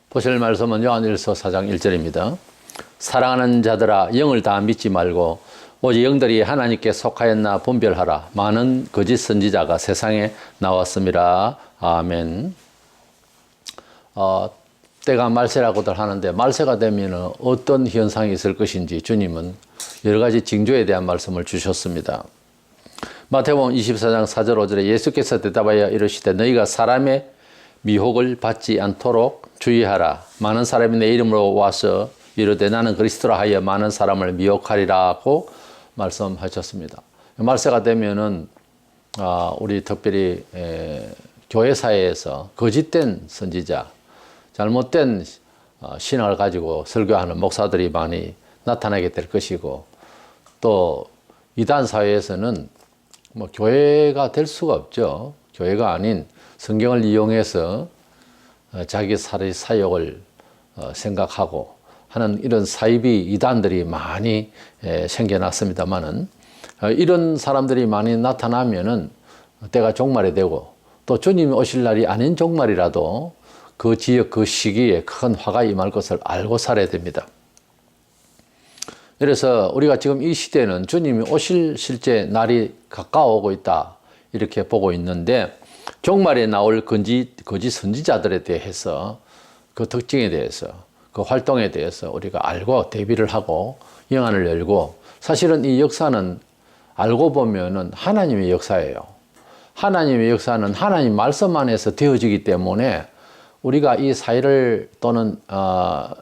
보실 말씀은 요한일서 4장 1절입니다. 사랑하는 자들아 영을 다 믿지 말고 오직 영들이 하나님께 속하였나 분별하라. 많은 거짓 선지자가 세상에 나왔습니다. 아멘. 때가 말세라고들 하는데 말세가 되면 어떤 현상이 있을 것인지 주님은 여러 가지 징조에 대한 말씀을 주셨습니다. 마태복음 24장 4절 5절에 예수께서 대답하여 이르시되 너희가 사람의 미혹을 받지 않도록 주의하라. 많은 사람이 내 이름으로 와서 이르되 나는 그리스도라 하여 많은 사람을 미혹하리라고 말씀하셨습니다. 말세가 되면은 우리 특별히 교회 사회에서 거짓된 선지자, 잘못된 신앙을 가지고 설교하는 목사들이 많이 나타나게 될 것이고, 또 이단 사회에서는 뭐 교회가 될 수가 없죠. 교회가 아닌 성경을 이용해서 자기 사역을 생각하고 하는 이런 사이비 이단들이 많이 생겨났습니다만은, 이런 사람들이 많이 나타나면은 때가 종말이 되고, 또 주님이 오실 날이 아닌 종말이라도 그 지역 그 시기에 큰 화가 임할 것을 알고 살아야 됩니다. 그래서 우리가 지금 이 시대는 주님이 오실 실제 날이 가까워오고 있다 이렇게 보고 있는데, 종말에 나올 거짓 선지자들에 대해서 그 특징에 대해서 그 활동에 대해서 우리가 알고 대비를 하고 영안을 열고, 사실은 이 역사는 알고 보면은 하나님의 역사예요. 하나님의 역사는 하나님 말씀 안에서 되어지기 때문에 우리가 이 사회를 또는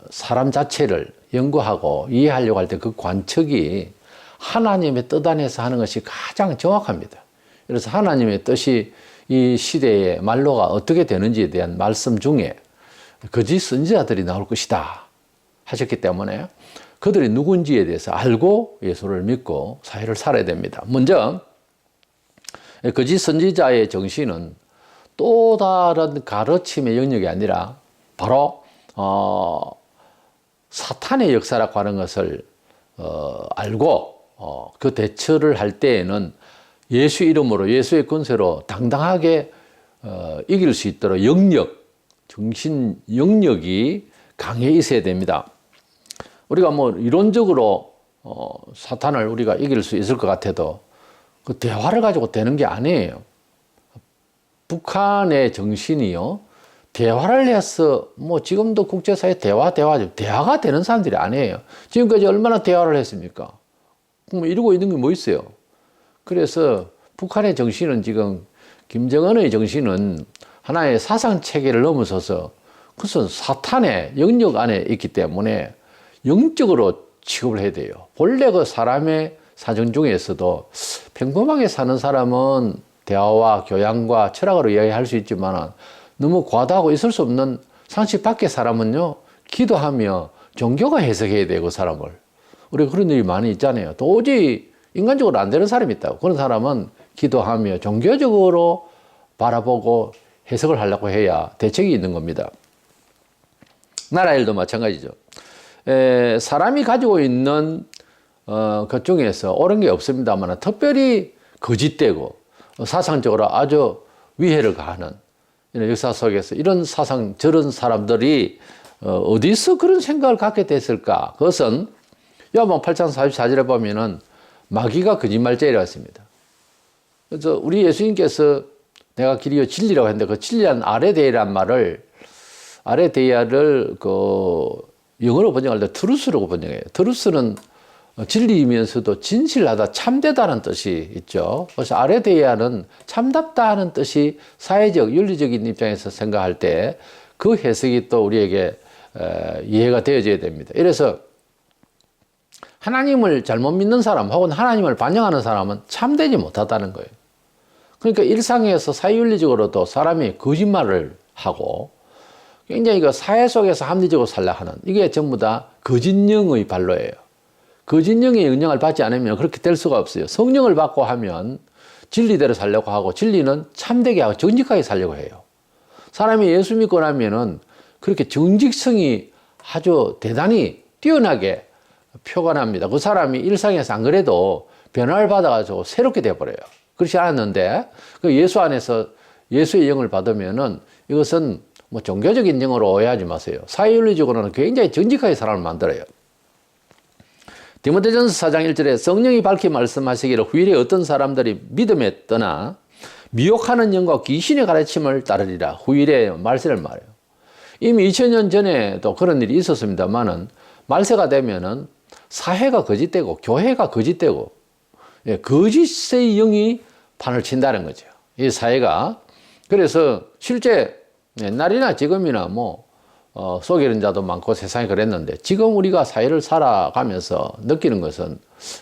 사람 자체를 연구하고 이해하려고 할 때 그 관측이 하나님의 뜻 안에서 하는 것이 가장 정확합니다. 그래서 하나님의 뜻이 이 시대의 말로가 어떻게 되는지에 대한 말씀 중에 거짓 선지자들이 나올 것이다 하셨기 때문에 그들이 누군지에 대해서 알고 예수를 믿고 사회를 살아야 됩니다. 먼저 거짓 선지자의 정신은 또 다른 가르침의 영역이 아니라 바로 사탄의 역사라고 하는 것을 알고 그 대처를 할 때에는 예수 이름으로 예수의 권세로 당당하게 이길 수 있도록 정신 영역이 강해 있어야 됩니다. 우리가 뭐 이론적으로 사탄을 우리가 이길 수 있을 것 같아도 그 대화를 가지고 되는 게 아니에요. 북한의 정신이요, 대화를 해서 뭐 지금도 국제사회 대화가 되는 사람들이 아니에요. 지금까지 얼마나 대화를 했습니까? 뭐 이러고 있는 게 뭐 있어요? 그래서 북한의 정신은 지금 김정은의 정신은 하나의 사상 체계를 넘어서서 그것은 사탄의 영역 안에 있기 때문에 영적으로 취급을 해야 돼요. 본래 그 사람의 사정 중에서도 평범하게 사는 사람은 대화와 교양과 철학으로 이야기할 수 있지만 너무 과다하고 있을 수 없는 상식 밖의 사람은요, 기도하며 종교가 해석해야 되고 사람을. 우리가 그런 일이 많이 있잖아요. 도저히 인간적으로 안 되는 사람이 있다고. 그런 사람은 기도하며 종교적으로 바라보고 해석을 하려고 해야 대책이 있는 겁니다. 나라 일도 마찬가지죠. 사람이 가지고 있는 그 중에서 옳은 게 없습니다만 특별히 거짓되고 사상적으로 아주 위해를 가하는 이런 역사 속에서 이런 사상, 저런 사람들이 어디서 그런 생각을 갖게 됐을까? 그것은 요한복음 8장 44절에 보면은 마귀가 거짓말쟁이라고 했습니다. 그래서 우리 예수님께서 내가 길이요 진리라고 했는데 그 진리란 아레데이란 말을 그 영어로 번역할 때 트루스라고 번역해요. 트루스는 진리이면서도 진실하다, 참되다는 뜻이 있죠. 그래서 아레데이아는 참답다는 뜻이 사회적, 윤리적인 입장에서 생각할 때 그 해석이 또 우리에게 이해가 되어져야 됩니다. 이래서 하나님을 잘못 믿는 사람 혹은 하나님을 반영하는 사람은 참되지 못하다는 거예요. 그러니까 일상에서 사회윤리적으로도 사람이 거짓말을 하고 굉장히 그 사회 속에서 합리적으로 살려고 하는, 이게 전부 다 거짓령의 발로예요. 거짓령의 영향을 받지 않으면 그렇게 될 수가 없어요. 성령을 받고 하면 진리대로 살려고 하고 진리는 참되게 하고 정직하게 살려고 해요. 사람이 예수 믿고 나면은 그렇게 정직성이 아주 대단히 뛰어나게 표가 납니다. 그 사람이 일상에서 안 그래도 변화를 받아가지고 새롭게 돼버려요. 그렇지 않았는데 그 예수 안에서 예수의 영을 받으면은 이것은 뭐 종교적인 영어로 오해하지 마세요. 사회윤리적으로는 굉장히 정직하게 사람을 만들어요. 디모데전서 4장 1절에 성령이 밝히 말씀하시기를 후일에 어떤 사람들이 믿음에 떠나 미혹하는 영과 귀신의 가르침을 따르리라. 후일에 말세를 말해요. 이미 2000년 전에도 그런 일이 있었습니다만은 말세가 되면은 사회가 거짓되고 교회가 거짓되고 거짓의 영이 판을 친다는 거죠. 이 사회가. 그래서 실제 옛날이나 지금이나 속이는 자도 많고 세상에 그랬는데 지금 우리가 사회를 살아가면서 느끼는 것은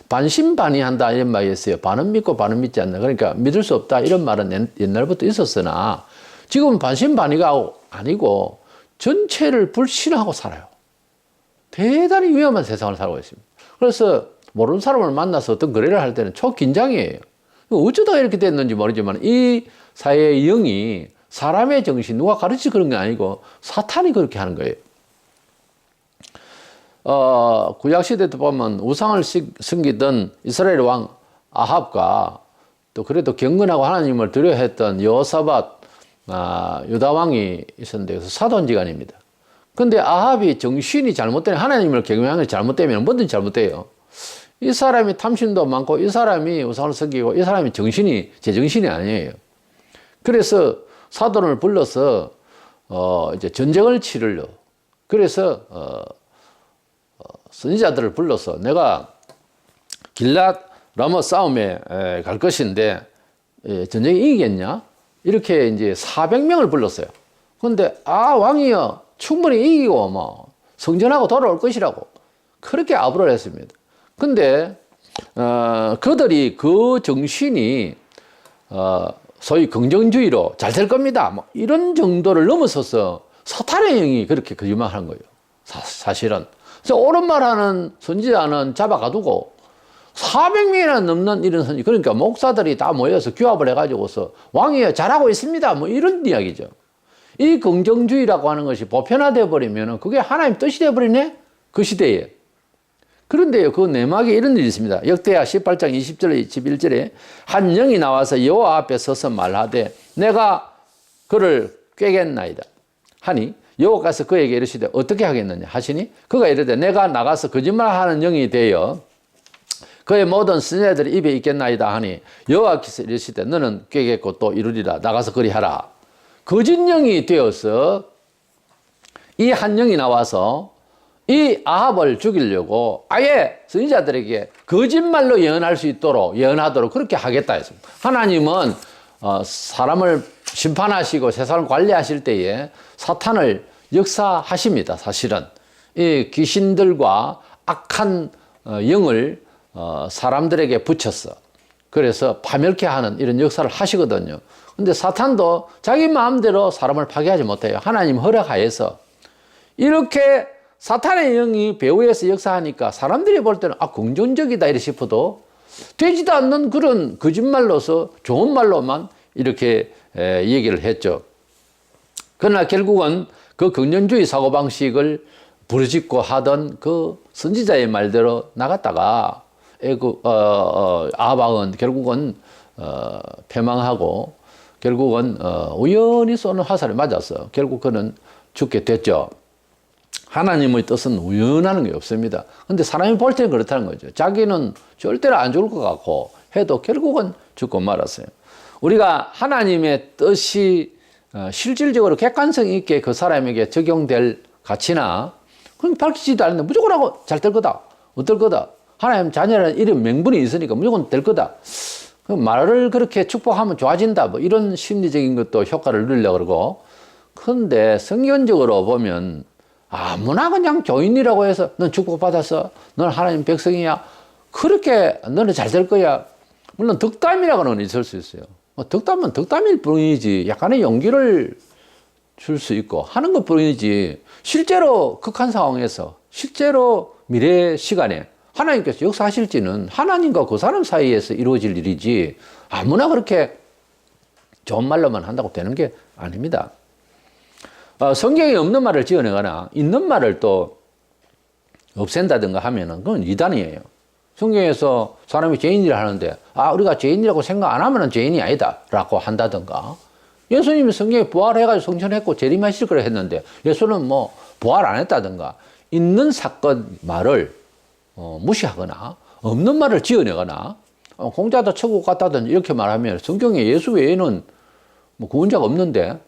반신반의한다 이런 말이 있어요. 반은 믿고 반은 믿지 않는다. 그러니까 믿을 수 없다 이런 말은 옛날부터 있었으나 지금은 반신반의가 아니고 전체를 불신하고 살아요. 대단히 위험한 세상을 살고 있습니다. 그래서 모르는 사람을 만나서 어떤 거래를 할 때는 초긴장이에요. 어쩌다가 이렇게 됐는지 모르지만 이 사회의 영이 사람의 정신, 누가 가르치 그런 게 아니고 사탄이 그렇게 하는 거예요. 구약시대 때 보면 우상을 섬기던 이스라엘 왕 아합과 또 그래도 경건하고 하나님을 두려워했던 여호사밧 유다 왕이 있었는데 그래서 사돈지간입니다. 근데 아합이 정신이 잘못되면 하나님을 경외하는 게 잘못되면 뭐든지 잘못돼요. 이 사람이 탐심도 많고 이 사람이 우상을 섬기고 이 사람이 제정신이 아니에요. 그래서 사돈을 불러서 이제 전쟁을 치르려. 그래서 선지자들을 불러서 내가 길랏 라모 싸움에 갈 것인데 전쟁에 이기겠냐? 이렇게 이제 400명을 불렀어요. 그런데 왕이여 충분히 이기고 성전하고 돌아올 것이라고 그렇게 아부를 했습니다. 근데 그들이 그 정신이 소위 긍정주의로 잘 될 겁니다. 이런 정도를 넘어서서 사탄의 영이 그렇게 거짓말하는 거예요. 사실은. 그래서 옳은 말하는 선지자는 잡아가두고 400명이나 넘는 이런 선지, 그러니까 목사들이 다 모여서 규합을 해가지고서 왕이여 잘하고 있습니다. 이런 이야기죠. 이 긍정주의라고 하는 것이 보편화되어 버리면 그게 하나님 뜻이 되어버리네? 그 시대에. 그런데요, 그 내막에 이런 일이 있습니다. 역대하 18장 20절, 21절에 한 영이 나와서 여호와 앞에 서서 말하되 내가 그를 꾀겠나이다 하니 여호와께서 그에게 이르시되 어떻게 하겠느냐 하시니 그가 이르되 내가 나가서 거짓말하는 영이 되어 그의 모든 선지자들의 입에 있겠나이다 하니 여호와께서 이르시되 너는 꾀겠고 또 이루리라. 나가서 그리하라. 거짓 영이 되어서 이 한 영이 나와서 이 아합을 죽이려고 아예 선지자들에게 거짓말로 예언할 수 있도록 예언하도록 그렇게 하겠다 했습니다. 하나님은 사람을 심판하시고 세상을 관리하실 때에 사탄을 역사하십니다. 사실은 이 귀신들과 악한 영을 사람들에게 붙여서 그래서 파멸케 하는 이런 역사를 하시거든요. 근데 사탄도 자기 마음대로 사람을 파괴하지 못해요. 하나님 허락하에서 이렇게 사탄의 영이 배후에서 역사하니까 사람들이 볼 때는 긍정적이다 이래 싶어도 되지도 않는 그런 거짓말로서 좋은 말로만 이렇게 얘기를 했죠. 그러나 결국은 그 긍정주의 사고방식을 부르짖고 하던 그 선지자의 말대로 나갔다가 아합은 결국은 패망하고 결국은 우연히 쏘는 화살에 맞아서 결국 그는 죽게 됐죠. 하나님의 뜻은 우연하는 게 없습니다. 근데 사람이 볼 때는 그렇다는 거죠. 자기는 절대로 안 죽을 것 같고 해도 결국은 죽고 말았어요. 우리가 하나님의 뜻이 실질적으로 객관성 있게 그 사람에게 적용될 가치나 그럼 밝히지도 않는데 무조건 하고 잘 될 거다. 어떨 거다. 하나님 자녀라는 이런 명분이 있으니까 무조건 될 거다. 말을 그렇게 축복하면 좋아진다. 이런 심리적인 것도 효과를 누리려고 그러고. 그런데 성경적으로 보면 아무나 그냥 교인이라고 해서 넌 축복받았어. 넌 하나님 백성이야. 그렇게 너는 잘 될 거야. 물론 덕담이라고는 있을 수 있어요. 덕담은 덕담일 뿐이지 약간의 용기를 줄 수 있고 하는 것 뿐이지 실제로 극한 상황에서 실제로 미래 시간에 하나님께서 역사하실지는 하나님과 그 사람 사이에서 이루어질 일이지 아무나 그렇게 좋은 말로만 한다고 되는 게 아닙니다. 성경에 없는 말을 지어내거나 있는 말을 또 없앤다든가 하면은 그건 이단이에요. 성경에서 사람이 죄인이라 하는데 우리가 죄인이라고 생각 안 하면은 죄인이 아니다 라고 한다든가 예수님이 성경에 부활해가지고 성천했고 재림하실 거라 했는데 예수는 뭐 부활 안 했다든가 있는 사건 말을 무시하거나 없는 말을 지어내거나 공자도 천국 갔다든지 이렇게 말하면 성경에 예수 외에는 뭐 구원자가 없는데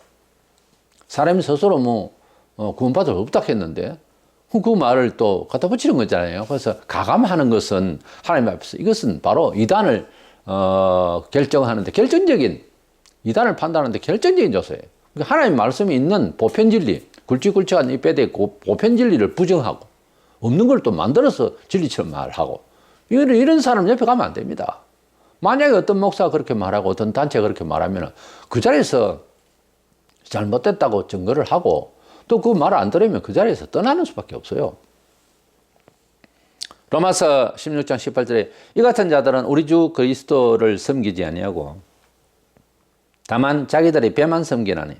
사람이 스스로 뭐 구원받을 수 없다 했는데 그 말을 또 갖다 붙이는 거잖아요. 그래서 가감하는 것은 하나님 앞에서 이것은 바로 이단을 결정하는데 결정적인 이단을 판단하는데 결정적인 요소예요. 그러니까 하나님 말씀이 있는 보편 진리, 굵직굵직한 이 뼈대 보편 진리를 부정하고 없는 걸 또 만들어서 진리처럼 말하고 이런 사람 옆에 가면 안 됩니다. 만약에 어떤 목사가 그렇게 말하고 어떤 단체가 그렇게 말하면 그 자리에서 잘못됐다고 증거를 하고 또 그 말을 안 들으면 그 자리에서 떠나는 수밖에 없어요. 로마서 16장 18절에 이 같은 자들은 우리 주 그리스도를 섬기지 아니하고 다만 자기들의 배만 섬기나니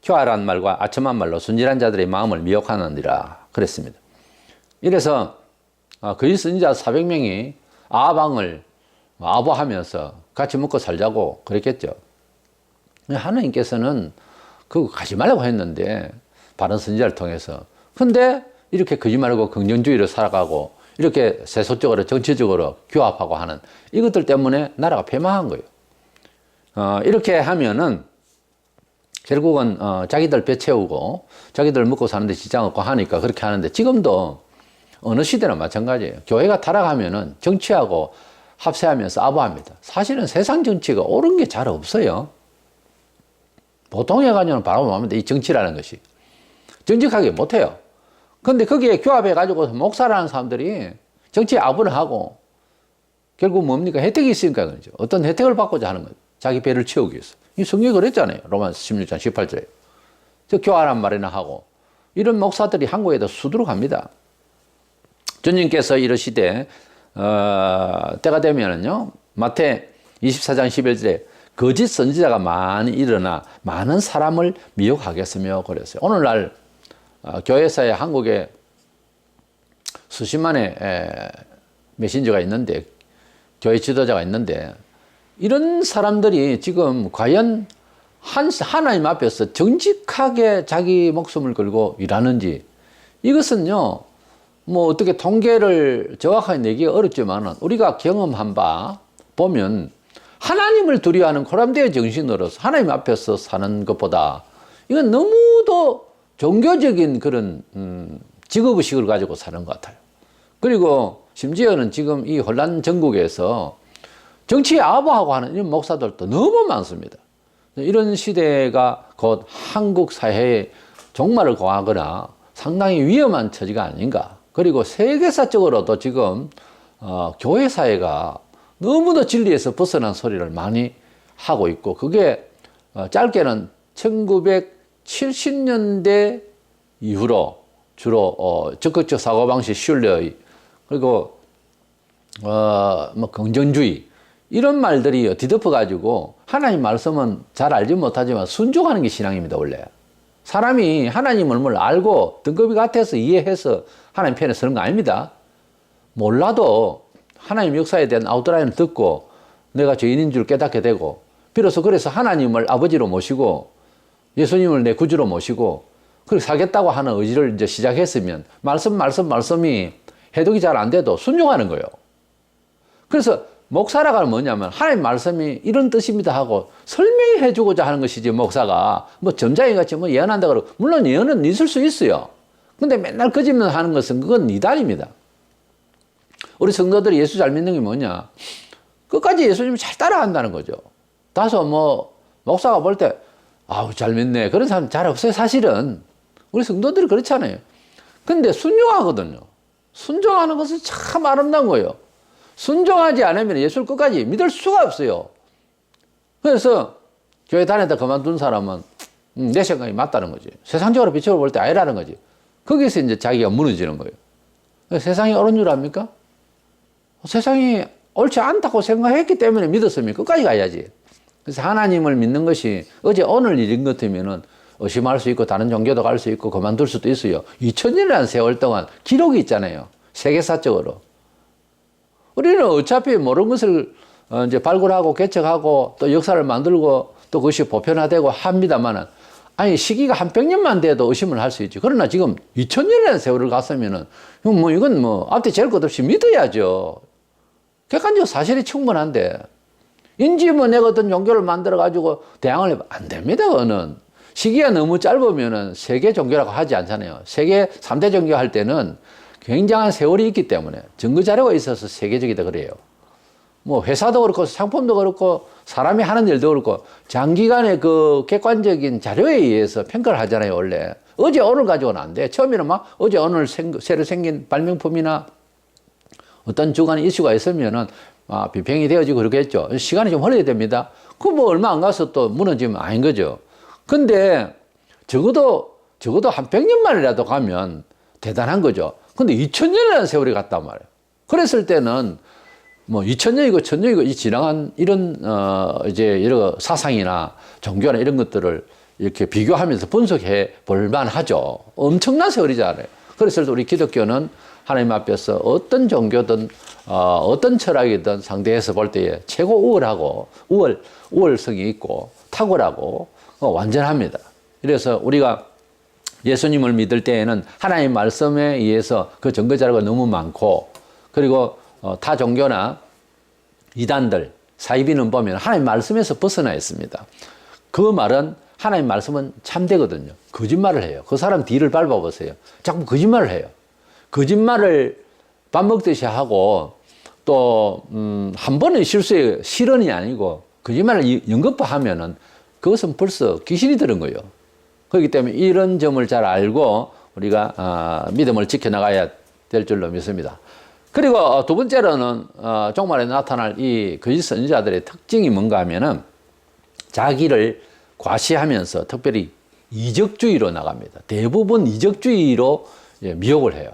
교활한 말과 아첨한 말로 순진한 자들의 마음을 미혹하느니라 그랬습니다. 이래서 그리스도 인자 400명이 아방을 아부하면서 같이 먹고 살자고 그랬겠죠. 하나님께서는 그거 가지 말라고 했는데 바른 선지자를 통해서. 근데 이렇게 거짓말하고 긍정주의로 살아가고 이렇게 세속적으로 정치적으로 규합하고 하는 이것들 때문에 나라가 패망한 거예요. 이렇게 하면은 결국은 자기들 배 채우고 자기들 먹고 사는데 지장 없고 하니까 그렇게 하는데 지금도 어느 시대나 마찬가지예요. 교회가 타락하면은 정치하고 합세하면서 아부합니다. 사실은 세상 정치가 옳은 게 잘 없어요. 보통에 가면 바라보면 이 정치라는 것이 정직하게 못해요. 근데 거기에 규합해가지고 목사라는 사람들이 정치에 아부를 하고 결국 뭡니까? 혜택이 있으니까 그러죠. 어떤 혜택을 받고자 하는 거죠. 자기 배를 채우기 위해서. 이 성경이 그랬잖아요. 로마서 16장 18절에. 저 교활한 말이나 하고 이런 목사들이 한국에도 수두룩합니다. 주님께서 이러시되 때가 되면은요 마태 24장 11절에 거짓 선지자가 많이 일어나 많은 사람을 미혹하겠으며 그랬어요. 오늘날 교회사에 한국에 수십만의 메신저가 있는데 교회 지도자가 있는데 이런 사람들이 지금 과연 하나님 앞에서 정직하게 자기 목숨을 걸고 일하는지 이것은요 뭐 어떻게 통계를 정확하게 내기가 어렵지만 우리가 경험한 바 보면 하나님을 두려워하는 코람데의 정신으로서 하나님 앞에서 사는 것보다 이건 너무도 종교적인 그런 직업의식을 가지고 사는 것 같아요. 그리고 심지어는 지금 이 혼란 전국에서 정치에 아부하고 하는 이런 목사들도 너무 많습니다. 이런 시대가 곧 한국 사회에 종말을 고하거나 상당히 위험한 처지가 아닌가. 그리고 세계사적으로도 지금 교회 사회가 너무나 진리에서 벗어난 소리를 많이 하고 있고 그게 짧게는 1970년대 이후로 주로 적극적 사고방식 슐러의 그리고 뭐 긍정주의 이런 말들이 뒤덮어 가지고 하나님 말씀은 잘 알지 못하지만 순종하는 게 신앙입니다. 원래 사람이 하나님을 뭘 알고 등급이 같아서 이해해서 하나님 편에 서는 거 아닙니다. 몰라도 하나님 역사에 대한 아웃라인을 듣고 내가 죄인인 줄 깨닫게 되고 비로소 그래서 하나님을 아버지로 모시고 예수님을 내 구주로 모시고 그렇게 살겠다고 하는 의지를 이제 시작했으면 말씀이 해독이 잘 안 돼도 순종하는 거예요. 그래서 목사라가 뭐냐면 하나님 말씀이 이런 뜻입니다 하고 설명해 주고자 하는 것이지 목사가 뭐 점장이 같이 뭐 예언한다 그러고 물론 예언은 있을 수 있어요. 근데 맨날 거짓말 하는 것은 그건 이단입니다. 우리 성도들이 예수 잘 믿는 게 뭐냐? 끝까지 예수님을 잘 따라간다는 거죠. 다소 뭐 목사가 볼 때 아우 잘 믿네 그런 사람 잘 없어요. 사실은 우리 성도들이 그렇잖아요. 근데 순종하거든요. 순종하는 것은 참 아름다운 거예요. 순종하지 않으면 예수를 끝까지 믿을 수가 없어요. 그래서 교회 다니다 그만둔 사람은 내 생각이 맞다는 거지. 세상적으로 비춰볼 때 아니라는 거지. 거기서 이제 자기가 무너지는 거예요. 세상이 옳은 줄 압니까? 세상이 옳지 않다고 생각했기 때문에 믿었으면 끝까지 가야지. 그래서 하나님을 믿는 것이 어제 오늘 일인 것 같으면은 의심할 수 있고 다른 종교도 갈 수 있고 그만둘 수도 있어요. 2000년이라는 세월 동안 기록이 있잖아요. 세계사적으로. 우리는 어차피 모르는 것을 이제 발굴하고 개척하고 또 역사를 만들고 또 그것이 보편화되고 합니다만은, 아니, 시기가 한 100년만 돼도 의심을 할 수 있지. 그러나 지금 2000년이라는 세월을 갔으면은, 뭐, 이건 뭐, 앞뒤 잴 것 없이 믿어야죠. 객관적 사실이 충분한데, 인지 뭐 내가 어떤 종교를 만들어가지고 대항을 해봐. 안 됩니다, 그거는. 시기가 너무 짧으면은 세계 종교라고 하지 않잖아요. 세계 3대 종교 할 때는 굉장한 세월이 있기 때문에 증거 자료가 있어서 세계적이다 그래요. 뭐 회사도 그렇고 상품도 그렇고 사람이 하는 일도 그렇고 장기간의 그 객관적인 자료에 의해서 평가를 하잖아요, 원래. 어제 오늘 가지고는 안 돼. 처음에는 막 어제 오늘 새로 생긴 발명품이나 어떤 주간에 이슈가 있으면은 비평이 되어지고 그러겠죠. 시간이 좀 흘러야 됩니다. 그 뭐 얼마 안 가서 또 무너지면 아닌 거죠. 근데 적어도 한 100년 만이라도 가면 대단한 거죠. 근데 2000년이라는 세월이 갔단 말이에요. 그랬을 때는 뭐 2000년이고 1000년이고 이 지나간 이런 이제 여러 사상이나 종교나 이런 것들을 이렇게 비교하면서 분석해 볼 만하죠. 엄청난 세월이잖아요. 그래서 우리 기독교는 하나님 앞에서 어떤 종교든 어떤 철학이든 상대해서 볼 때에 최고 우월하고 우월성이 있고 탁월하고 완전합니다. 그래서 우리가 예수님을 믿을 때에는 하나님 말씀에 의해서 그 증거 자료가 너무 많고, 그리고 타 종교나 이단들, 사이비는 보면 하나님 말씀에서 벗어나 있습니다. 그 말은 하나님 말씀은 참되거든요. 거짓말을 해요. 그 사람 뒤를 밟아보세요. 자꾸 거짓말을 해요. 거짓말을 밥 먹듯이 하고 또 한 번의 실수에 실언이 아니고 거짓말을 연거푸하면은 그것은 벌써 귀신이 들은 거예요. 그렇기 때문에 이런 점을 잘 알고 우리가 믿음을 지켜나가야 될 줄로 믿습니다. 그리고 두 번째로는 종말에 나타날 이 거짓 선지자들의 특징이 뭔가 하면은 자기를 과시하면서 특별히 이적주의로 나갑니다. 대부분 이적주의로 미혹을 해요.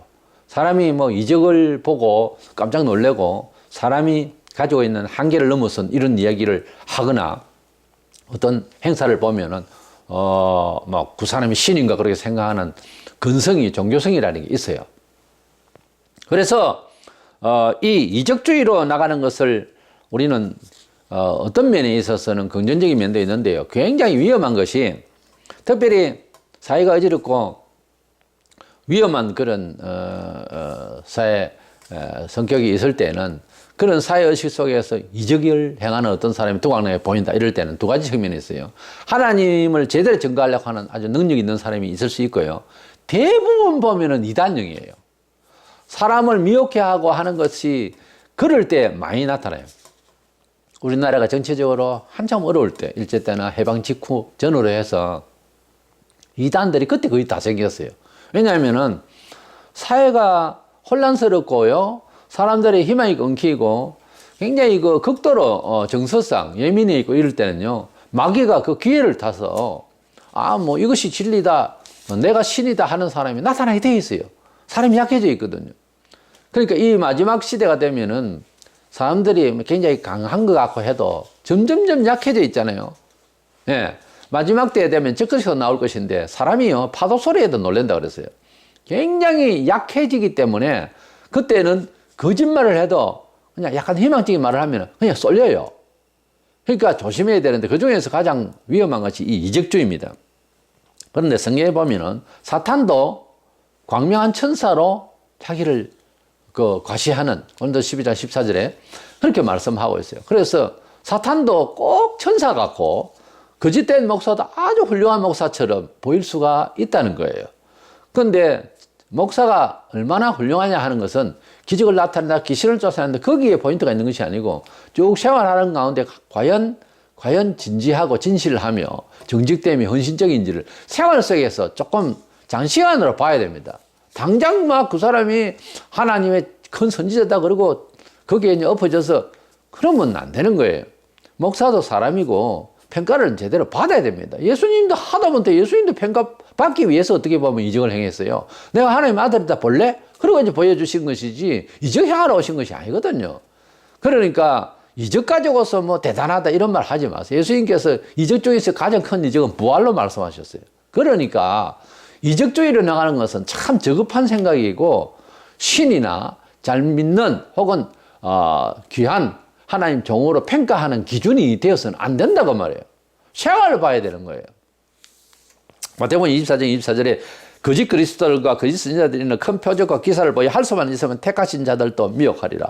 사람이 뭐 이적을 보고 깜짝 놀래고 사람이 가지고 있는 한계를 넘어선 이런 이야기를 하거나 어떤 행사를 보면은 뭐 그 사람이 신인가 그렇게 생각하는 근성이 종교성이라는 게 있어요. 그래서 이 이적주의로 나가는 것을 우리는 어떤 면에 있어서는 긍정적인 면도 있는데요. 굉장히 위험한 것이, 특별히 사회가 어지럽고 위험한 그런 사회 성격이 있을 때는, 그런 사회의식 속에서 이적을 행하는 어떤 사람이 두각내게 보인다 이럴 때는 두 가지 측면이 있어요. 하나님을 제대로 증거하려고 하는 아주 능력 있는 사람이 있을 수 있고요. 대부분 보면은 이단형이에요. 사람을 미혹해 하고 하는 것이 그럴 때 많이 나타나요. 우리나라가 정치적으로 한참 어려울 때, 일제 때나 해방 직후 전후로 해서 이단들이 그때 거의 다 생겼어요. 왜냐하면은 사회가 혼란스럽고요, 사람들의 희망이 끊기고 굉장히 그 극도로 정서상 예민해 있고 이럴 때는요, 마귀가 그 기회를 타서 뭐 이것이 진리다, 내가 신이다 하는 사람이 나타나게 돼 있어요. 사람이 약해져 있거든요. 그러니까 이 마지막 시대가 되면은 사람들이 굉장히 강한 것 같고 해도 점점점 약해져 있잖아요. 예. 마지막 때에 되면 적극적으로 나올 것인데 사람이요, 파도 소리에도 놀란다 그랬어요. 굉장히 약해지기 때문에 그때는 거짓말을 해도 그냥 약간 희망적인 말을 하면 그냥 쏠려요. 그러니까 조심해야 되는데 그 중에서 가장 위험한 것이 이 이적주의입니다. 그런데 성경에 보면은 사탄도 광명한 천사로 자기를 과시하는 고린도 12장 14절에 그렇게 말씀하고 있어요. 그래서 사탄도 꼭 천사 같고 거짓된 목사도 아주 훌륭한 목사처럼 보일 수가 있다는 거예요. 그런데 목사가 얼마나 훌륭하냐 하는 것은 기적을 나타낸다, 귀신을 쫓아낸다, 거기에 포인트가 있는 것이 아니고 쭉 생활하는 가운데 과연 진지하고 진실하며 정직됨이 헌신적인지를 생활 속에서 조금 장시간으로 봐야 됩니다. 당장 막 그 사람이 하나님의 큰 선지자다 그러고 거기에 이제 엎어져서 그러면 안 되는 거예요. 목사도 사람이고 평가를 제대로 받아야 됩니다. 예수님도 하다 못해 예수님도 평가받기 위해서 어떻게 보면 이적을 행했어요. 내가 하나님 아들이다 볼래? 그러고 이제 보여주신 것이지 이적 행하러 오신 것이 아니거든요. 그러니까 이적 가지고서 뭐 대단하다 이런 말 하지 마세요. 예수님께서 이적 중에서 가장 큰 이적은 부활로 말씀하셨어요. 그러니까 이적주의로 나가는 것은 참 저급한 생각이고 신이나 잘 믿는 혹은 귀한 하나님 종으로 평가하는 기준이 되어서는 안 된다고 말해요. 생활을 봐야 되는 거예요. 마태복음 24장 24절에 거짓 그리스도들과 거짓 선지자들이 있는 큰 표적과 기사를 보여 할 수만 있으면 택하신 자들도 미혹하리라.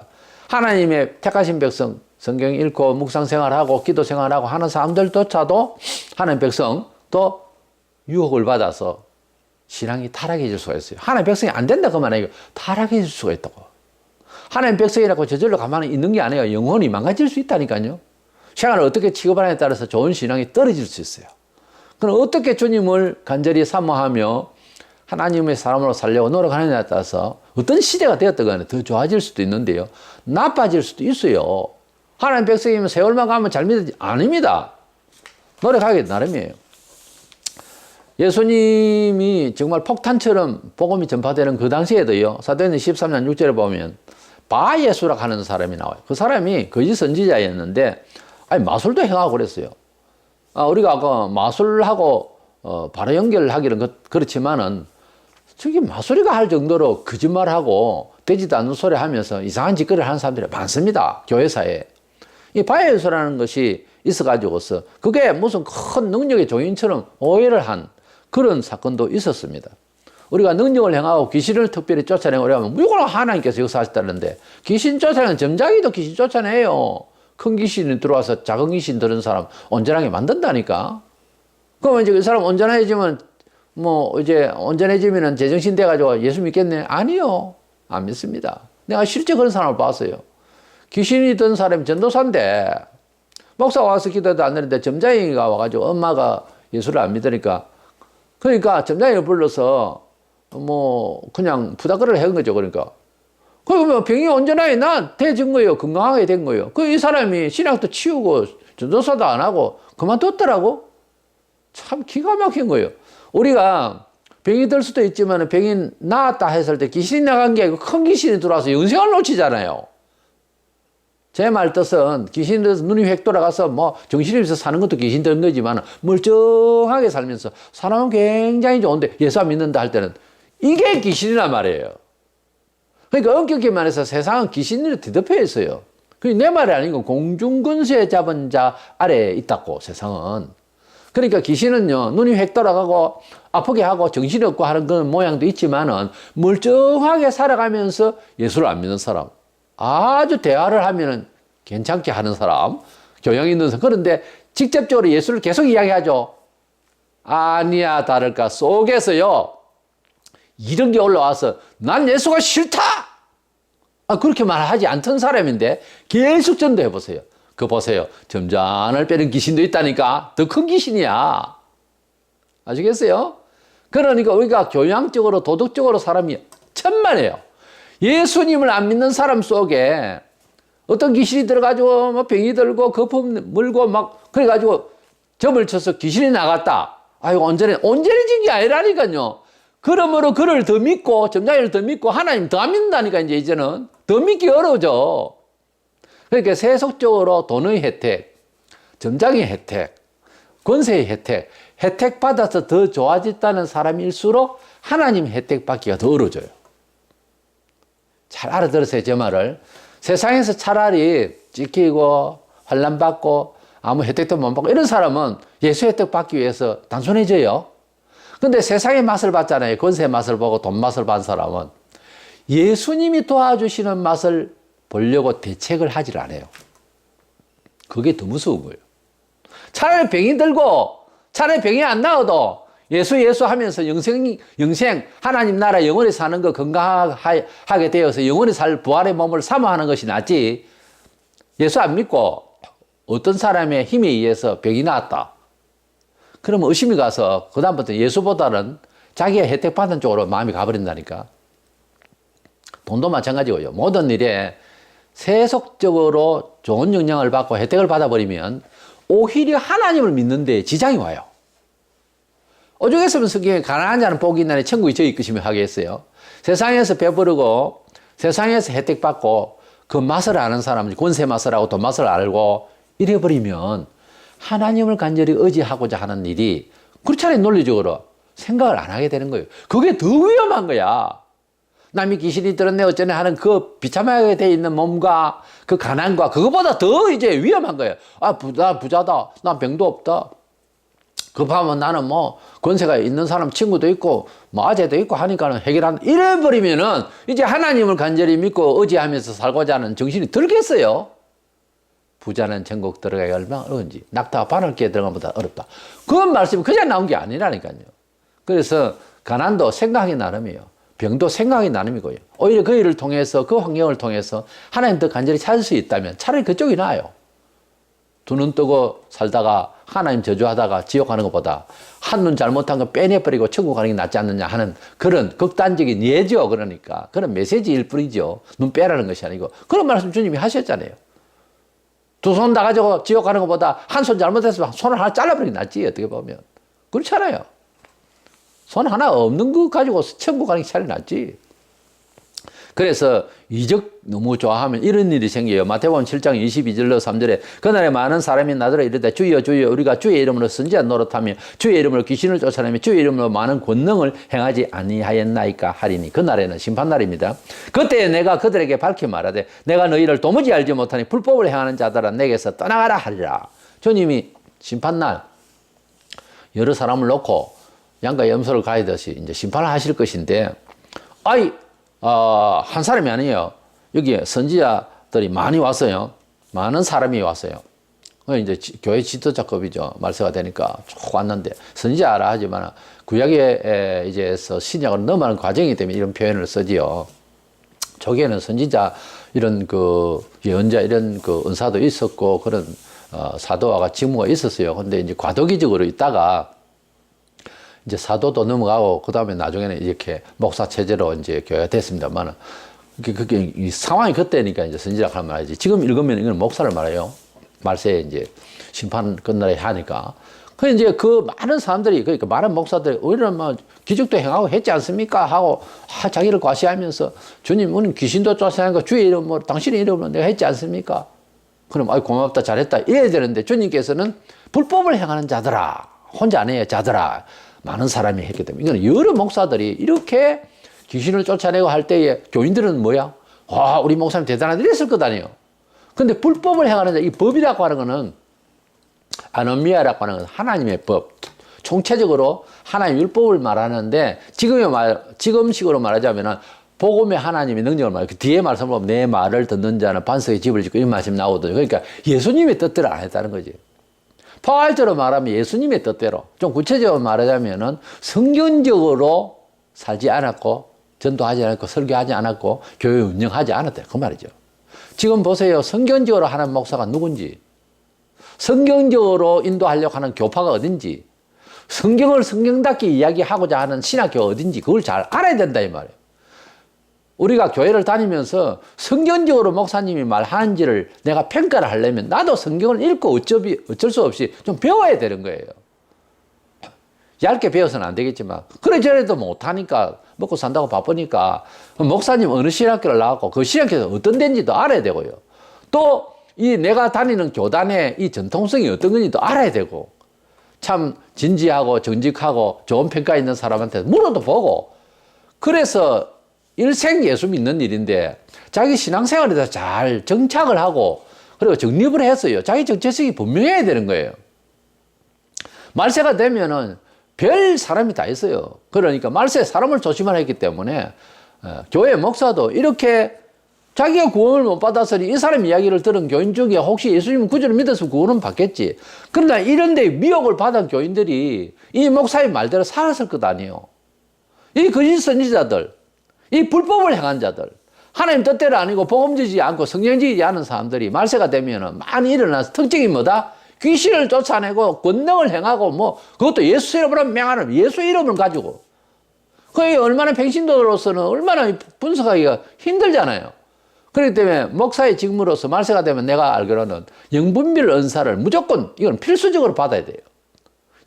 하나님의 택하신 백성, 성경 읽고 묵상 생활하고 기도 생활하고 하는 사람들조차도 하나님 백성 또 유혹을 받아서 신앙이 타락해질 수가 있어요. 하나님 백성이 안 된다 그만 아니고 타락해질 수가 있다고. 하나님 백성이라고 저절로 가만히 있는 게 아니에요. 영혼이 망가질 수 있다니까요. 생활을 어떻게 취급하느냐에 따라서 좋은 신앙이 떨어질 수 있어요. 그럼 어떻게 주님을 간절히 사모하며 하나님의 사람으로 살려고 노력하느냐에 따라서 어떤 시대가 되었든 간에 더 좋아질 수도 있는데요. 나빠질 수도 있어요. 하나님 백성이면 세월만 가면 잘 믿어지 아닙니다. 노력하기 나름이에요. 예수님이 정말 폭탄처럼 복음이 전파되는 그 당시에도요. 사도행전 13장 6절에 보면 바예수라고 하는 사람이 나와요. 그 사람이 거짓 선지자였는데 마술도 행하고 그랬어요. 우리가 아까 마술하고 바로 연결하기는 그렇지만은 저기 마술이가 할 정도로 거짓말하고 되지도 않는 소리 하면서 이상한 짓거리를 하는 사람들이 많습니다. 교회사에. 이 바예수라는 것이 있어가지고서 그게 무슨 큰 능력의 종인처럼 오해를 한 그런 사건도 있었습니다. 우리가 능력을 행하고 귀신을 특별히 쫓아내고 그러면 무조건 하나님께서 역사하셨다는데 귀신 쫓아내는 점장이도 귀신 쫓아내요. 큰 귀신이 들어와서 작은 귀신 들은 사람 온전하게 만든다니까. 그러면 이제 그 사람 온전해지면 이제 온전해지면은 제정신 돼가지고 예수 믿겠네? 아니요. 안 믿습니다. 내가 실제 그런 사람을 봤어요. 귀신이 든 사람이 전도사인데 목사가 와서 기도해도 안 되는데 점장이가 와가지고 엄마가 예수를 안 믿으니까 그러니까 점장이를 불러서 그냥 부닥거리를 한 거죠. 그러니까. 그러면 병이 온전하게 돼진 거예요. 건강하게 된 거예요. 이 사람이 신학도 치우고 전도사도 안 하고 그만뒀더라고. 참 기가 막힌 거예요. 우리가 병이 들 수도 있지만 병이 나았다 했을 때 귀신이 나간 게 아니고 큰 귀신이 들어와서 영생을 놓치잖아요. 제 말 뜻은 귀신이 들어서 눈이 획 돌아가서 정신이 없어서 사는 것도 귀신 든 거지만 멀쩡하게 살면서 사람은 굉장히 좋은데 예수 안 믿는다 할 때는 이게 귀신이란 말이에요. 그러니까 엄격히 말해서 세상은 귀신으로 뒤덮여 있어요. 그게 내 말이 아니고 공중근세 잡은 자 아래에 있다고 세상은. 그러니까 귀신은요 눈이 획 돌아가고 아프게 하고 정신이 없고 하는 그런 모양도 있지만은 멀쩡하게 살아가면서 예수를 안 믿는 사람, 아주 대화를 하면은 괜찮게 하는 사람, 교양 있는 사람. 그런데 직접적으로 예수를 계속 이야기하죠. 아니야 다를까 속에서요 이런 게 올라와서 난 예수가 싫다. 그렇게 말하지 않던 사람인데 계속 전도해 보세요. 그거 보세요. 점잔을 빼는 귀신도 있다니까. 더 큰 귀신이야. 아시겠어요? 그러니까 우리가 교양적으로 도덕적으로 사람이 천만에요. 예수님을 안 믿는 사람 속에 어떤 귀신이 들어가지고 병이 들고 거품 물고 그래가지고 점을 쳐서 귀신이 나갔다. 온전해진 게 아니라니까요. 그러므로 그를 더 믿고 점장이를 더 믿고 하나님 더 안 믿는다니까. 이제는 더 믿기 어려워져. 그러니까 세속적으로 돈의 혜택, 점장의 혜택, 권세의 혜택 받아서 더 좋아졌다는 사람일수록 하나님 혜택 받기가 더 어려워져요. 잘 알아들으세요, 제 말을. 세상에서 차라리 찍히고 환난 받고 아무 혜택도 못 받고 이런 사람은 예수 혜택 받기 위해서 단순해져요. 근데 세상의 맛을 봤잖아요. 권세의 맛을 보고 돈 맛을 본 사람은 예수님이 도와주시는 맛을 보려고 대책을 하질 않아요. 그게 더 무서운 거예요. 차라리 병이 들고 차라리 병이 안 나와도 예수 하면서 영생 하나님 나라 영원히 사는 거 건강하게 되어서 영원히 살 부활의 몸을 사모하는 것이 낫지. 예수 안 믿고 어떤 사람의 힘에 의해서 병이 나왔다. 그러면 의심이 가서 그다음부터 예수보다는 자기가 혜택 받는 쪽으로 마음이 가버린다니까. 돈도 마찬가지고요. 모든 일에 세속적으로 좋은 영향을 받고 혜택을 받아버리면 오히려 하나님을 믿는데 지장이 와요. 오죽했으면 성경에 가난한 자는 복이 있나니 천국이 저희 것이며 하겠어요. 세상에서 배부르고 세상에서 혜택 받고 그 맛을 아는 사람은 권세 맛을 하고 돈 맛을 알고 이래버리면 하나님을 간절히 의지하고자 하는 일이 그렇잖아요. 논리적으로 생각을 안 하게 되는 거예요. 그게 더 위험한 거야. 남이 귀신이 들었네 어쩌네 하는 그 비참하게 돼 있는 몸과 그 가난과 그거보다 더 이제 위험한 거예요. 나 부자다. 난 병도 없다. 급하면 나는 뭐 권세가 있는 사람 친구도 있고 뭐 아재도 있고 하니까는 해결한다. 이래버리면은 이제 하나님을 간절히 믿고 의지하면서 살고자 하는 정신이 들겠어요. 부자는 천국 들어가기 얼마나 어려운지 낙타가 바늘기에 들어가는 것보다 어렵다. 그 말씀이 그냥 나온 게 아니라니까요. 그래서 가난도 생각이 나름이에요. 병도 생각이 나름이고요. 오히려 그 일을 통해서 그 환경을 통해서 하나님 더 간절히 찾을 수 있다면 차라리 그쪽이 나아요. 두 눈 뜨고 살다가 하나님 저주하다가 지옥 가는 것보다 한눈 잘못한 거 빼내버리고 천국 가는 게 낫지 않느냐 하는 그런 극단적인 예죠. 그러니까 그런 메시지일 뿐이죠. 눈 빼라는 것이 아니고 그런 말씀 주님이 하셨잖아요. 두 손 다 가지고 지옥 가는 것보다 한 손 잘못했으면 손을 하나 잘라버리기 낫지 어떻게 보면. 그렇잖아요. 손 하나 없는 거 가지고 천국 가는 게 차라리 낫지. 그래서 이적 너무 좋아하면 이런 일이 생겨요. 마태복음 7장 22절로 3절에 그날에 많은 사람이 나더러 이르되 주여 주여 우리가 주의 이름으로 선지자 노릇하며 주의 이름으로 귀신을 쫓아내며 주의 이름으로 많은 권능을 행하지 아니하였나이까 하리니 그날에는 심판날입니다. 그때 내가 그들에게 밝히 말하되 내가 너희를 도무지 알지 못하니 불법을 행하는 자들아 내게서 떠나가라 하리라. 주님이 심판날 여러 사람을 놓고 양과 염소를 가리듯이 이제 심판을 하실 것인데 한 사람이 아니에요. 여기에 선지자들이 많이 왔어요. 많은 사람이 왔어요. 이제 교회 지도자급이죠. 말세가 되니까 쭉 왔는데 선지자라 하지만 구약에 이제서 신약으로 넘어가는 과정이기 때문에 이런 표현을 쓰지요. 초기에는 선지자 이런 그 예언자 이런 그 은사도 있었고 그런 사도와 직무가 있었어요. 근데 이제 과도기적으로 있다가 이제 사도도 넘어가고 그 다음에 나중에는 이렇게 목사 체제로 이제 교회가 됐습니다만 그게 이 상황이 그때니까 이제 선지자가 말이지. 지금 읽으면 이건 목사를 말해요. 말세에 이제 심판 끝날에 하니까. 그 이제 그 많은 사람들이 그러니까 많은 목사들이 우리는 뭐 기적도 행하고 했지 않습니까? 하고 자기를 과시하면서 주님 우리는 귀신도 쫓아내고 주의 이름으로 당신의 이름으로 내가 했지 않습니까? 그럼 고맙다 잘했다 이래야 되는데 주님께서는 불법을 행하는 자들아 혼자 안 해요 자들아 많은 사람이 했기 때문에 이거는 여러 목사들이 이렇게 귀신을 쫓아내고 할 때에 교인들은 뭐야? 와 우리 목사님 대단하다 이랬을 것 아니에요. 근데 불법을 행하는 자 이 법이라고 하는 거는 아노미아라고 하는 건 하나님의 법 총체적으로 하나님 율법을 말하는데 지금식으로 말하자면은 복음의 하나님의 능력을 말해요. 그 뒤에 말씀을 보면 내 말을 듣는 자는 반석에 집을 짓고 이런 말씀이 나오거든요. 그러니까 예수님의 뜻대로 안 했다는 거지. 포괄적으로 말하면 예수님의 뜻대로 좀 구체적으로 말하자면은 성경적으로 살지 않았고 전도하지 않았고 설교하지 않았고 교회 운영하지 않았다 그 말이죠. 지금 보세요. 성경적으로 하는 목사가 누군지 성경적으로 인도하려고 하는 교파가 어딘지 성경을 성경답게 이야기하고자 하는 신학교가 어딘지 그걸 잘 알아야 된다 이 말이에요. 우리가 교회를 다니면서 성경적으로 목사님이 말하는지를 내가 평가를 하려면 나도 성경을 읽고 어쩔 수 없이 좀 배워야 되는 거예요. 얇게 배워서는 안 되겠지만 그래 저래도 못하니까 먹고 산다고 바쁘니까 목사님 어느 신학교를 나왔고 그 신학교에서 어떤 데인지도 알아야 되고요. 또 이 내가 다니는 교단의 이 전통성이 어떤 건지도 알아야 되고 참 진지하고 정직하고 좋은 평가 있는 사람한테 물어도 보고 그래서 일생 예수 믿는 일인데 자기 신앙생활에서 잘 정착을 하고 그리고 정립을 했어요. 자기 정체성이 분명해야 되는 거예요. 말세가 되면은 별 사람이 다 있어요. 그러니까 말세 사람을 조심하라 했기 때문에 교회 목사도 이렇게 자기가 구원을 못 받았으니 이 사람 이야기를 들은 교인 중에 혹시 예수님 구주를 믿었으면 구원은 받겠지. 그러나 이런데 미혹을 받은 교인들이 이 목사의 말대로 살았을 것 아니에요. 이 거짓 선지자들 이 불법을 행한 자들, 하나님 뜻대로 아니고 복음지지 않고 성경지지 않은 사람들이 말세가 되면은 많이 일어나서 특징이 뭐다? 귀신을 쫓아내고 권능을 행하고 뭐 그것도 예수 이름으로 명하는 예수 이름을 가지고 그게 얼마나 평신도로서는 얼마나 분석하기가 힘들잖아요. 그렇기 때문에 목사의 직무로서 말세가 되면 내가 알기로는 영분별 은사를 무조건 이건 필수적으로 받아야 돼요.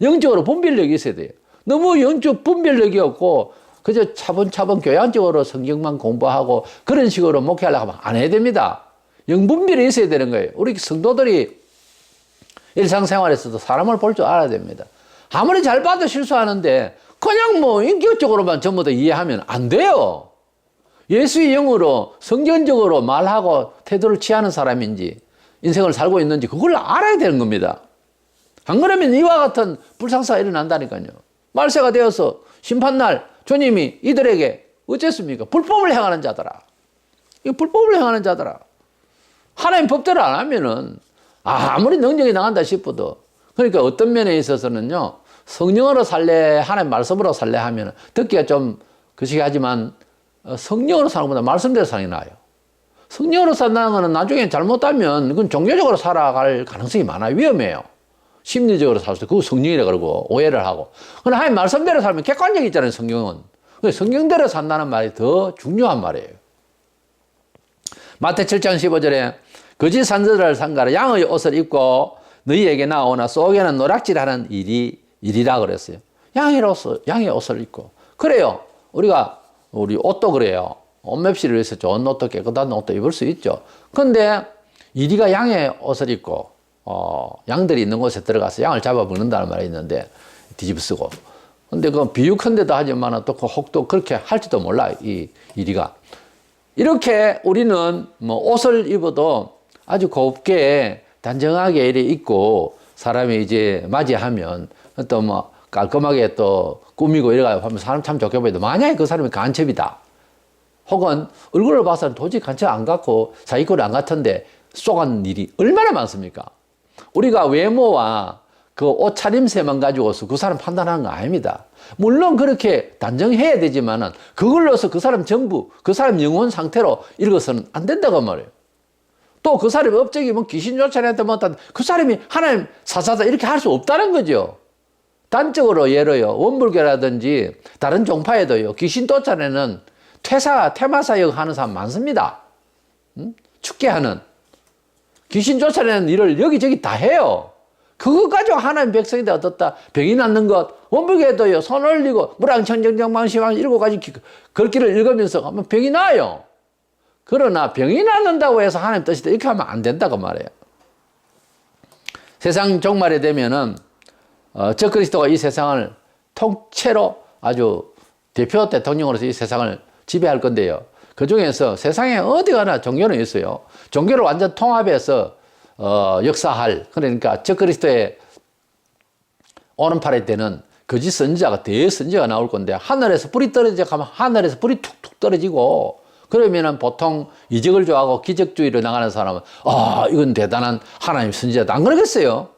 영적으로 분별력이 있어야 돼요. 너무 영적 분별력이 없고 그저 차분차분 교양적으로 성경만 공부하고 그런 식으로 목회하려고 하면 안 해야 됩니다. 영분별이 있어야 되는 거예요. 우리 성도들이 일상생활에서도 사람을 볼 줄 알아야 됩니다. 아무리 잘 봐도 실수하는데 그냥 뭐 인격적으로만 전부 다 이해하면 안 돼요. 예수의 영으로 성경적으로 말하고 태도를 취하는 사람인지 인생을 살고 있는지 그걸 알아야 되는 겁니다. 안 그러면 이와 같은 불상사가 일어난다니까요. 말세가 되어서 심판날 주님이 이들에게 어쨌습니까? 불법을 행하는 자더라. 이 불법을 행하는 자더라. 하나님 법대로 안 하면은 아무리 능력이 나간다 싶어도, 그러니까 어떤 면에 있어서는요, 성령으로 살래, 하나님 말씀으로 살래 하면 듣기가 좀 그시기 하지만 성령으로 사는 것보다 말씀대로 사는 게 나아요. 성령으로 산다는 것은 나중에 잘못하면 그건 종교적으로 살아갈 가능성이 많아요. 위험해요. 심리적으로 살 수, 그거 성령이라 그러고 오해를 하고. 그러나 하나님 말씀대로 살면 객관적이 있잖아요, 성경은. 성경대로 산다는 말이 더 중요한 말이에요. 마태 7장 15절에 거짓 산자들을 상가로 양의 옷을 입고 너희에게 나오나 속에는 노략질하는 일이라 그랬어요. 양의 옷을 입고. 그래요. 우리 옷도 그래요. 옷맵시를 위해서 좋은 옷도 깨끗한 옷도 입을 수 있죠. 근데 이리가 양의 옷을 입고 양들이 있는 곳에 들어가서 양을 잡아먹는다는 말이 있는데 뒤집어 쓰고. 근데 그 비유컨대도 하지만 또 그 혹도 그렇게 할지도 몰라, 이리가. 이렇게 우리는 뭐 옷을 입어도 아주 곱게 단정하게 이렇게 입고 사람이 이제 맞이하면 또 뭐 깔끔하게 또 꾸미고 이래가 하면 사람 참 좋게 보여도, 만약에 그 사람이 간첩이다. 혹은 얼굴을 봐서는 도저히 간첩 안 같고 사기꾼 안 같은데 쏘간 일이 얼마나 많습니까? 우리가 외모와 그 옷차림새만 가지고서 그 사람 판단하는 거 아닙니다. 물론 그렇게 단정해야 되지만은 그걸로서 그 사람 전부, 그 사람 영혼 상태로 읽어서는 안 된다고 말이에요. 또 그 사람이 업적이 뭐 귀신 쫓아내다 못한 그 사람이 하나님 사사다 이렇게 할 수 없다는 거죠. 단적으로 예로요, 원불교라든지 다른 종파에도요, 귀신 쫓아내는 퇴마사역 하는 사람 많습니다. 축계 하는. 귀신 쫓아내는 일을 여기저기 다 해요. 그거 가지고 하나님 백성인데 어떻다. 병이 낫는 것. 원불교에도요, 손 올리고, 무랑청정정망시망 7가지 글귀를 읽으면서 하면 병이 나요. 그러나 병이 낫는다고 해서 하나님 뜻이다 이렇게 하면 안 된다고 말해요. 세상 종말에 되면은 적그리스도가 이 세상을 통째로 아주 대표 대통령으로서 이 세상을 지배할 건데요. 그 중에서 세상에 어디 가나 종교는 있어요. 종교를 완전 통합해서 역사할, 그러니까 적그리스도의 오른팔에 때는 거짓 선지자가 대선지자가 나올 건데, 하늘에서 불이 떨어지자 하면 하늘에서 불이 툭툭 떨어지고, 그러면은 보통 이적을 좋아하고 기적주의로 나가는 사람은 이건 대단한 하나님 선지자다 안 그러겠어요?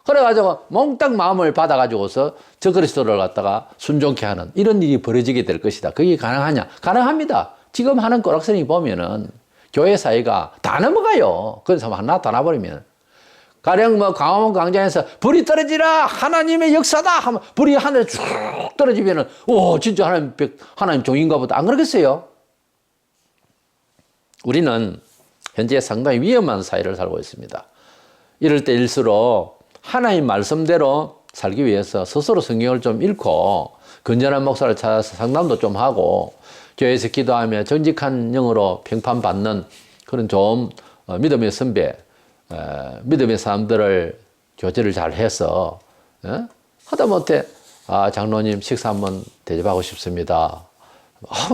그래가지고 몽땅 마음을 받아가지고서 적그리스도를 갖다가 순종케 하는 이런 일이 벌어지게 될 것이다. 그게 가능하냐? 가능합니다. 지금 하는 꼬락서니 보면은 교회 사회가 다 넘어가요. 그런 사람 하나 나타나버리면. 가령 뭐 광화문 광장에서 불이 떨어지라 하나님의 역사다 하면 불이 하늘에 쭉 떨어지면은 진짜 하나님 종인가 보다 안 그러겠어요? 우리는 현재 상당히 위험한 사회를 살고 있습니다. 이럴 때일수록 하나님 말씀대로 살기 위해서 스스로 성경을 좀 읽고 건전한 목사를 찾아서 상담도 좀 하고 교회에서 기도하며 정직한 영으로 평판받는 그런 좋은 믿음의 선배, 믿음의 사람들을 교제를 잘 해서 하다못해 장로님 식사 한번 대접하고 싶습니다.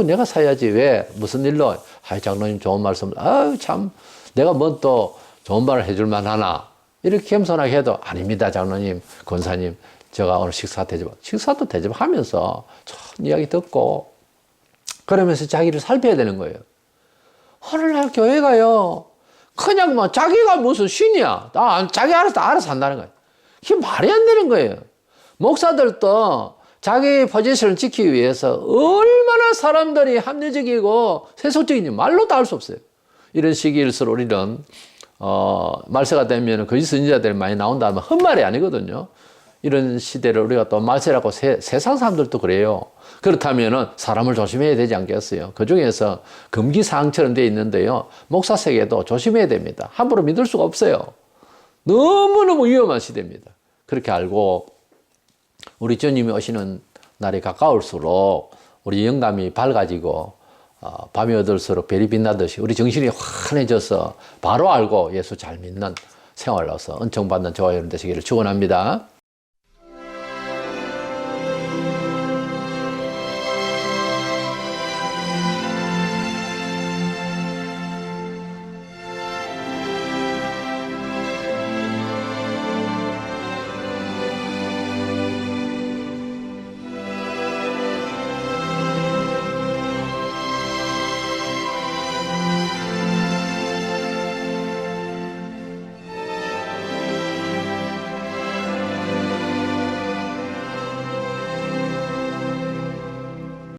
내가 사야지 왜 무슨 일로 장로님 좋은 말씀 참 내가 뭐 또 좋은 말을 해줄 만하나 이렇게 겸손하게 해도 아닙니다 장로님 권사님 제가 오늘 식사도 대접하면서 좋은 이야기 듣고 그러면서 자기를 살펴야 되는 거예요. 오늘날 교회가요 그냥 뭐 자기가 무슨 신이야 자기 알아서 한다는 거예요. 이게 말이 안 되는 거예요. 목사들도 자기 포지션을 지키기 위해서 얼마나 사람들이 합리적이고 세속적인지 말로도 알 수 없어요. 이런 시기일수록 우리는 말세가 되면 거짓 선지자들이 많이 나온다면 헛말이 아니거든요. 이런 시대를 우리가 또 말세라고 세상 사람들도 그래요. 그렇다면 사람을 조심해야 되지 않겠어요? 그 중에서 금기사항처럼 되어 있는데요. 목사세계도 조심해야 됩니다. 함부로 믿을 수가 없어요. 너무너무 위험한 시대입니다. 그렇게 알고 우리 주님이 오시는 날이 가까울수록 우리 영감이 밝아지고 밤이 어둘수록 별이 빛나듯이 우리 정신이 환해져서 바로 알고 예수 잘 믿는 생활로서 은총받는 저와 여러분 되시기를 축원합니다.